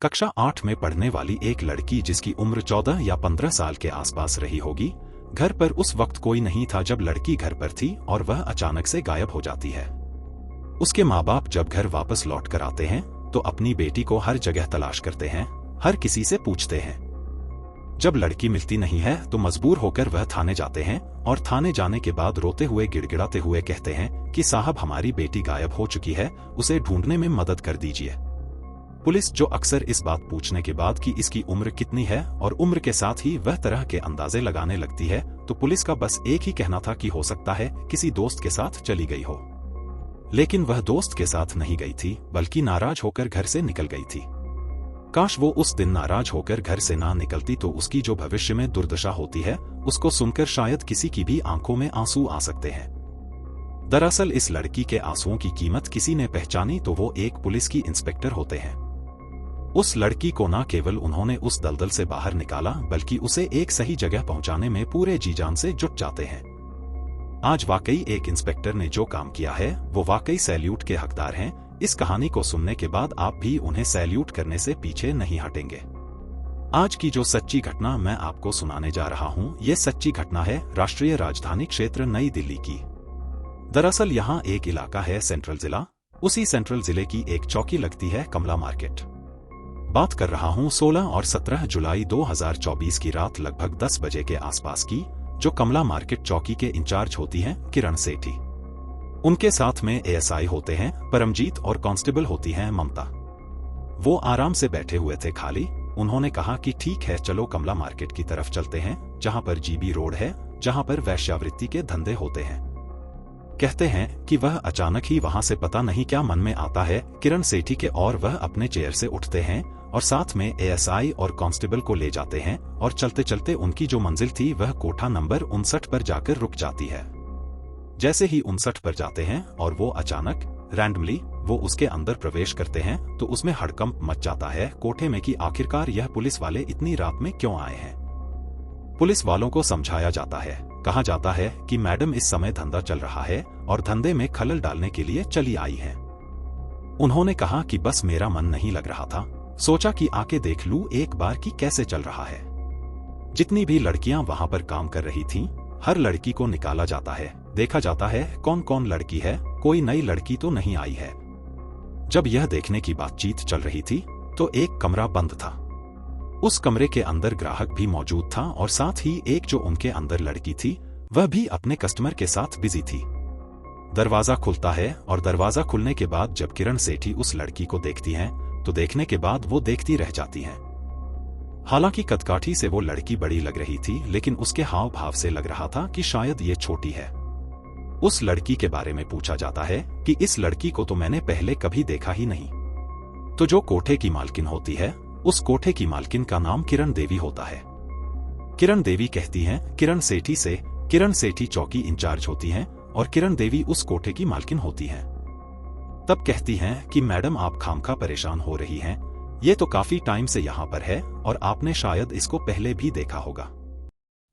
कक्षा 8 में पढ़ने वाली एक लड़की जिसकी उम्र 14 या 15 साल के आसपास रही होगी, घर पर उस वक्त कोई नहीं था जब लड़की घर पर थी और वह अचानक से गायब हो जाती है। उसके माँ बाप जब घर वापस लौट कर आते हैं तो अपनी बेटी को हर जगह तलाश करते हैं, हर किसी से पूछते हैं। जब लड़की मिलती नहीं है तो मजबूर होकर वह थाने जाते हैं और थाने जाने के बाद रोते हुए गिड़गिड़ाते हुए कहते हैं कि साहब हमारी बेटी गायब हो चुकी है, उसे ढूंढने में मदद कर दीजिए। पुलिस जो अक्सर इस बात पूछने के बाद कि इसकी उम्र कितनी है और उम्र के साथ ही वह तरह के अंदाजे लगाने लगती है, तो पुलिस का बस एक ही कहना था कि हो सकता है किसी दोस्त के साथ चली गई हो। लेकिन वह दोस्त के साथ नहीं गई थी बल्कि नाराज होकर घर से निकल गई थी। काश वो उस दिन नाराज होकर घर से ना निकलती तो उसकी जो भविष्य में दुर्दशा होती है उसको सुनकर शायद किसी की भी आंखों में आंसू आ सकते हैं। दरअसल इस लड़की के आंसुओं की कीमत किसी ने पहचानी तो वो एक पुलिस की इंस्पेक्टर होते हैं। उस लड़की को न केवल उन्होंने उस दलदल से बाहर निकाला बल्कि उसे एक सही जगह पहुंचाने में पूरे जी जान से जुट जाते हैं। आज वाकई एक इंस्पेक्टर ने जो काम किया है वो वाकई सैल्यूट के हकदार हैं। इस कहानी को सुनने के बाद आप भी उन्हें सैल्यूट करने से पीछे नहीं हटेंगे। आज की जो सच्ची घटना मैं आपको सुनाने जा रहा हूं, ये सच्ची घटना है राष्ट्रीय राजधानी क्षेत्र नई दिल्ली की। दरअसल यहाँ एक इलाका है सेंट्रल जिला, उसी सेंट्रल जिले की एक चौकी लगती है कमला मार्केट। बात कर रहा हूं 16 और 17 जुलाई 2024 की रात लगभग 10 बजे के आसपास की, जो कमला मार्केट चौकी के इंचार्ज होती हैं किरण सेठी। उनके साथ में एएसआई होते हैं परमजीत और कांस्टेबल होती हैं ममता। वो आराम से बैठे हुए थे खाली। उन्होंने कहा कि ठीक है चलो कमला मार्केट की तरफ चलते हैं, जहां पर जीबी रोड है, जहां पर वैश्यावृत्ति के धंधे होते हैं। कहते हैं कि वह अचानक ही वहां से पता नहीं क्या मन में आता है किरण सेठी के और वह अपने चेयर से उठते हैं और साथ में एएसआई और कांस्टेबल को ले जाते हैं और चलते चलते उनकी जो मंजिल थी वह कोठा नंबर 59 पर जाकर रुक जाती है। जैसे ही 59 पर जाते हैं और वो अचानक रैंडमली वो उसके अंदर प्रवेश करते हैं तो उसमें हड़कंप मच जाता है कोठे में कि आखिरकार यह पुलिस वाले इतनी रात में क्यों आए हैं। पुलिस वालों को समझाया जाता है, कहा जाता है कि मैडम इस समय धंधा चल रहा है और धंधे में खलल डालने के लिए चली आई हैं। उन्होंने कहा कि बस मेरा मन नहीं लग रहा था, सोचा कि आके देख लूं एक बार कि कैसे चल रहा है। जितनी भी लड़कियां वहां पर काम कर रही थीं, हर लड़की को निकाला जाता है, देखा जाता है कौन कौन लड़की है, कोई नई लड़की तो नहीं आई है। जब यह देखने की बातचीत चल रही थी तो एक कमरा बंद था। उस कमरे के अंदर ग्राहक भी मौजूद था और साथ ही एक जो उनके अंदर लड़की थी वह भी अपने कस्टमर के साथ बिजी थी। दरवाजा खुलता है और दरवाजा खुलने के बाद जब किरण सेठी उस लड़की को देखती हैं तो देखने के बाद वो देखती रह जाती हैं। हालांकि कदकाठी से वो लड़की बड़ी लग रही थी लेकिन उसके हाव भाव से लग रहा था कि शायद ये छोटी है। उस लड़की के बारे में पूछा जाता है कि इस लड़की को तो मैंने पहले कभी देखा ही नहीं। तो जो कोठे की मालकिन होती है उस कोठे की मालकिन का नाम किरण देवी होता है। किरण देवी कहती हैं किरण सेठी से, किरण सेठी चौकी इंचार्ज होती हैं और किरण देवी उस कोठे की मालकिन होती हैं। तब कहती हैं कि मैडम आप खामखा परेशान हो रही हैं, ये तो काफी टाइम से यहाँ पर है और आपने शायद इसको पहले भी देखा होगा।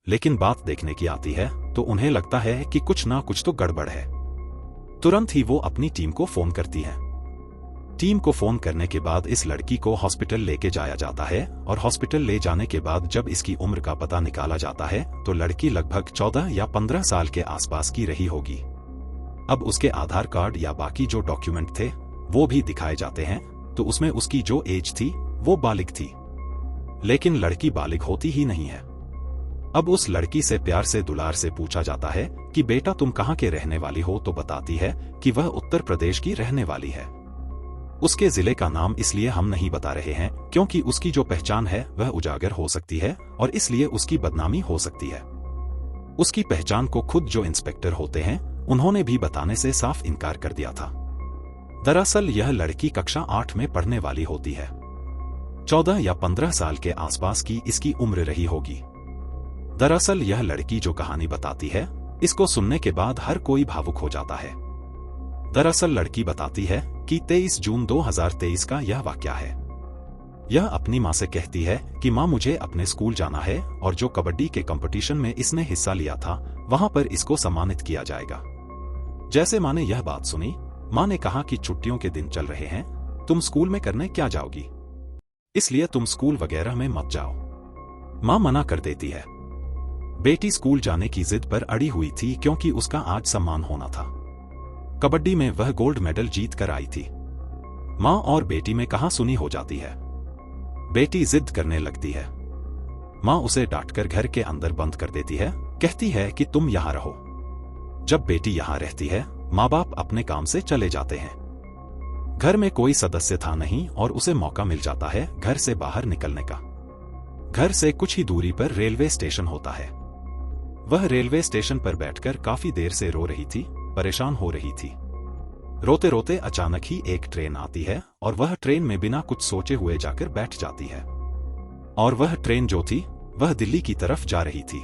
लेकिन बात देखने की आती है तो उन्हें लगता है कि कुछ ना कुछ तो गड़बड़ है। तुरंत ही वो अपनी टीम को फोन करती हैं। टीम को फोन करने के बाद इस लड़की को हॉस्पिटल लेके जाया जाता है और हॉस्पिटल ले जाने के बाद जब इसकी उम्र का पता निकाला जाता है तो लड़की लगभग 14 या 15 साल के आसपास की रही होगी। अब उसके आधार कार्ड या बाकी जो डॉक्यूमेंट थे वो भी दिखाए जाते हैं तो उसमें उसकी जो एज थी वो बालिग थी, लेकिन लड़की बालिग होती ही नहीं है। अब उस लड़की से प्यार से दुलार से पूछा जाता है कि बेटा तुम कहाँ के रहने वाली हो, तो बताती है कि वह उत्तर प्रदेश की रहने वाली है। उसके जिले का नाम इसलिए हम नहीं बता रहे हैं क्योंकि उसकी जो पहचान है वह उजागर हो सकती है और इसलिए उसकी बदनामी हो सकती है। उसकी पहचान को खुद जो इंस्पेक्टर होते हैं उन्होंने भी बताने से साफ इनकार कर दिया था। दरअसल यह लड़की कक्षा 8 में पढ़ने वाली होती है। 14 या 15 साल के आसपास की इसकी उम्र रही होगी। दरअसल यह लड़की जो कहानी बताती है इसको सुनने के बाद हर कोई भावुक हो जाता है। दरअसल लड़की बताती है कि 23 जून 2023 का यह वाकया है। यह अपनी मां से कहती है कि मां मुझे अपने स्कूल जाना है और जो कबड्डी के कंपटीशन में इसने हिस्सा लिया था वहां पर इसको सम्मानित किया जाएगा। जैसे मां ने यह बात सुनी, मां ने कहा कि छुट्टियों के दिन चल रहे हैं, तुम स्कूल में करने क्या जाओगी। इसलिए तुम स्कूल वगैरह में मत जाओ। मां मना कर देती है। बेटी स्कूल जाने की जिद पर अड़ी हुई थी क्योंकि उसका आज सम्मान होना था। कबड्डी में वह गोल्ड मेडल जीत कर आई थी। मां और बेटी में कहां सुनी हो जाती है। बेटी जिद करने लगती है। मां उसे डांटकर घर के अंदर बंद कर देती है, कहती है कि तुम यहां रहो। जब बेटी यहां रहती है, मां बाप अपने काम से चले जाते हैं। घर में कोई सदस्य था नहीं और उसे मौका मिल जाता है घर से बाहर निकलने का। घर से कुछ ही दूरी पर रेलवे स्टेशन होता है। वह रेलवे स्टेशन पर बैठकर काफी देर से रो रही थी, परेशान हो रही थी। रोते रोते अचानक ही एक ट्रेन आती है और वह ट्रेन में बिना कुछ सोचे हुए जाकर बैठ जाती है। और वह ट्रेन जो थी वह दिल्ली की तरफ जा रही थी।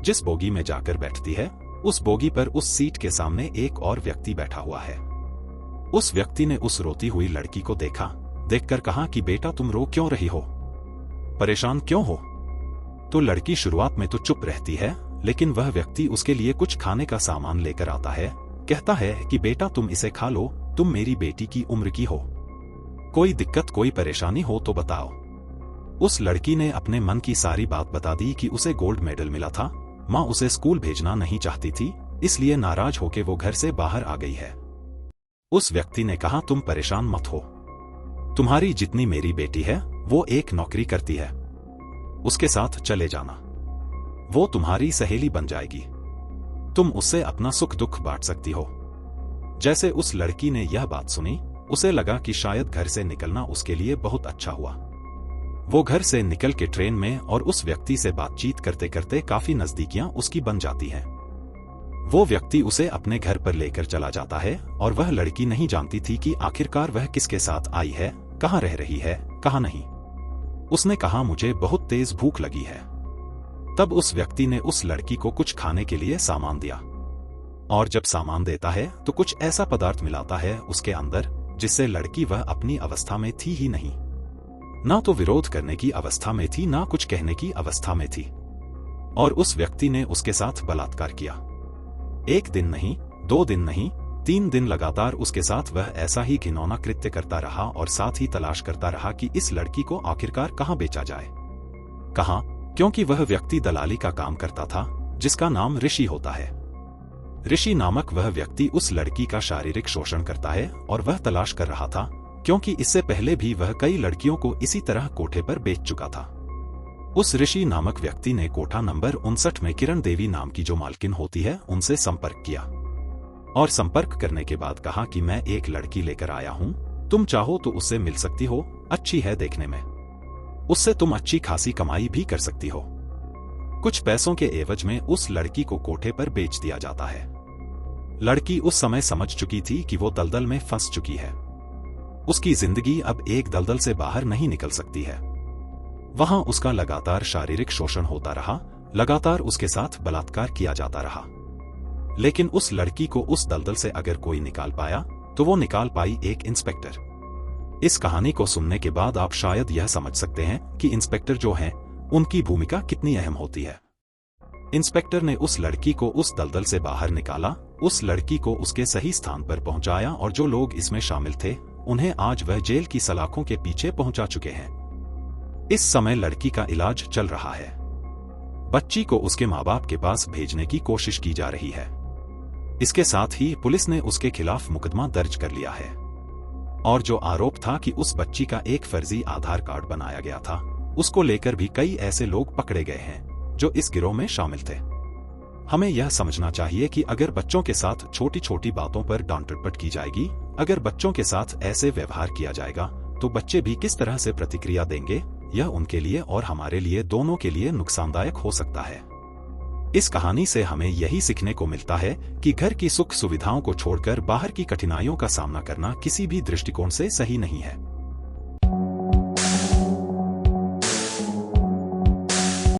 जिस बोगी में जाकर बैठती है, उस बोगी पर उस सीट के सामने एक और व्यक्ति बैठा हुआ है। उस व्यक्ति ने उस रोती हुई लड़की को देखा, देखकर कहा कि बेटा तुम रो क्यों रही हो, परेशान क्यों हो। तो लड़की शुरुआत में तो चुप रहती है, लेकिन वह व्यक्ति उसके लिए कुछ खाने का सामान लेकर आता है। कहता है कि बेटा तुम इसे खा लो, तुम मेरी बेटी की उम्र की हो, कोई दिक्कत कोई परेशानी हो तो बताओ। उस लड़की ने अपने मन की सारी बात बता दी कि उसे गोल्ड मेडल मिला था, मां उसे स्कूल भेजना नहीं चाहती थी, इसलिए नाराज होकर वो घर से बाहर आ गई है। उस व्यक्ति ने कहा तुम परेशान मत हो, तुम्हारी जितनी मेरी बेटी है वो एक नौकरी करती है, उसके साथ चले जाना, वो तुम्हारी सहेली बन जाएगी, तुम उससे अपना सुख दुख बांट सकती हो। जैसे उस लड़की ने यह बात सुनी, उसे लगा कि शायद घर से निकलना उसके लिए बहुत अच्छा हुआ। वो घर से निकल के ट्रेन में और उस व्यक्ति से बातचीत करते करते काफी नजदीकियां उसकी बन जाती हैं। वो व्यक्ति उसे अपने घर पर लेकर चला जाता है और वह लड़की नहीं जानती थी कि आखिरकार वह किसके साथ आई है, कहाँ रह रही है, कहाँ नहीं। उसने कहा मुझे बहुत तेज भूख लगी है। तब उस व्यक्ति ने उस लड़की को कुछ खाने के लिए सामान दिया, और जब सामान देता है तो कुछ ऐसा पदार्थ मिलाता है उसके अंदर जिससे लड़की वह अपनी अवस्था में थी ही नहीं, ना तो विरोध करने की अवस्था में थी, ना कुछ कहने की अवस्था में थी। और उस व्यक्ति ने उसके साथ बलात्कार किया। 1 दिन नहीं, 2 दिन नहीं, 3 दिन लगातार उसके साथ वह ऐसा ही घिनौना कृत्य करता रहा और साथ ही तलाश करता रहा कि इस लड़की को आखिरकार कहां बेचा जाए। कहां? क्योंकि वह व्यक्ति दलाली का काम करता था, जिसका नाम ऋषि होता है। ऋषि नामक वह व्यक्ति उस लड़की का शारीरिक शोषण करता है और वह तलाश कर रहा था, क्योंकि इससे पहले भी वह कई लड़कियों को इसी तरह कोठे पर बेच चुका था। उस ऋषि नामक व्यक्ति ने कोठा नंबर 59 में किरण देवी नाम की जो मालकिन होती है उनसे संपर्क किया, और संपर्क करने के बाद कहा कि मैं एक लड़की लेकर आया हूं, तुम चाहो तो उससे मिल सकती हो, अच्छी है देखने में, उससे तुम अच्छी खासी कमाई भी कर सकती हो। कुछ पैसों के एवज में उस लड़की को कोठे पर बेच दिया जाता है। लड़की उस समय समझ चुकी थी कि वो दलदल में फंस चुकी है, उसकी जिंदगी अब एक दलदल से बाहर नहीं निकल सकती है। वहां उसका लगातार शारीरिक शोषण होता रहा, लगातार उसके साथ बलात्कार किया जाता रहा, लेकिन उस लड़की को उस दलदल से अगर कोई निकाल पाया तो वो निकाल पाई एक इंस्पेक्टर। इस कहानी को सुनने के बाद आप शायद यह समझ सकते हैं कि इंस्पेक्टर जो हैं, उनकी भूमिका कितनी अहम होती है। इंस्पेक्टर ने उस लड़की को उस दलदल से बाहर निकाला, उस लड़की को उसके सही स्थान पर पहुंचाया, और जो लोग इसमें शामिल थे उन्हें आज वह जेल की सलाखों के पीछे पहुंचा चुके हैं। इस समय लड़की का इलाज चल रहा है। बच्ची को उसके माँ बाप के पास भेजने की कोशिश की जा रही है। इसके साथ ही पुलिस ने उसके खिलाफ मुकदमा दर्ज कर लिया है, और जो आरोप था कि उस बच्ची का एक फर्जी आधार कार्ड बनाया गया था, उसको लेकर भी कई ऐसे लोग पकड़े गए हैं जो इस गिरोह में शामिल थे। हमें यह समझना चाहिए कि अगर बच्चों के साथ छोटी छोटी बातों पर डांट-डपट की जाएगी, अगर बच्चों के साथ ऐसे व्यवहार किया जाएगा, तो बच्चे भी किस तरह से प्रतिक्रिया देंगे, यह उनके लिए और हमारे लिए दोनों के लिए नुकसानदायक हो सकता है। इस कहानी से हमें यही सीखने को मिलता है कि घर की सुख सुविधाओं को छोड़कर बाहर की कठिनाइयों का सामना करना किसी भी दृष्टिकोण से सही नहीं है।